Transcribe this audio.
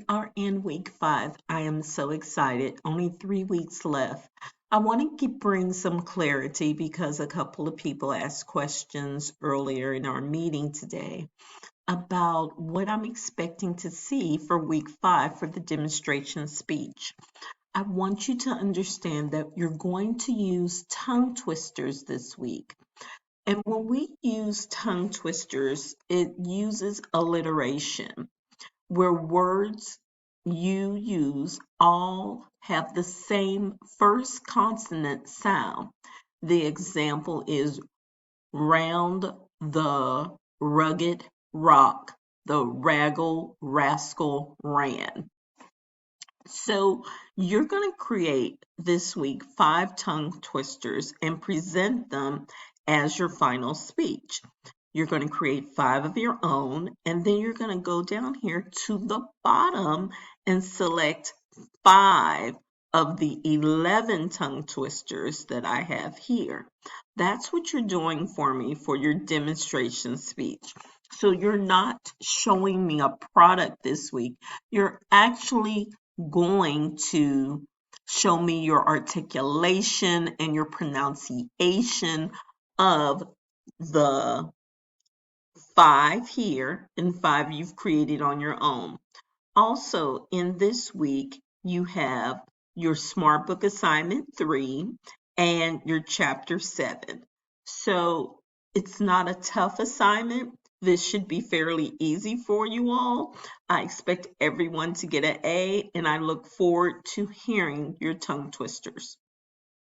We are in week 5. I am so excited. Only 3 weeks left. I want to bring some clarity because a couple of people asked questions earlier in our meeting today about what I'm expecting to see for week 5 for the demonstration speech. I want you to understand that you're going to use tongue twisters this week. And when we use tongue twisters, it uses alliteration where words you use all have the same first consonant sound. The example is round the rugged rock, the raggle rascal ran. So you're going to create this week 5 tongue twisters and present them as your final speech. You're going to create 5 of your own, and then you're going to go down here to the bottom and select 5 of the 11 tongue twisters that I have here. That's what you're doing for me for your demonstration speech. So you're not showing me a product this week. You're actually going to show me your articulation and your pronunciation of the 5 here and 5 you've created on your own. Also, in this week, you have your Smart Book Assignment 3 and your Chapter 7. So it's not a tough assignment. This should be fairly easy for you all. I expect everyone to get an A, and I look forward to hearing your tongue twisters.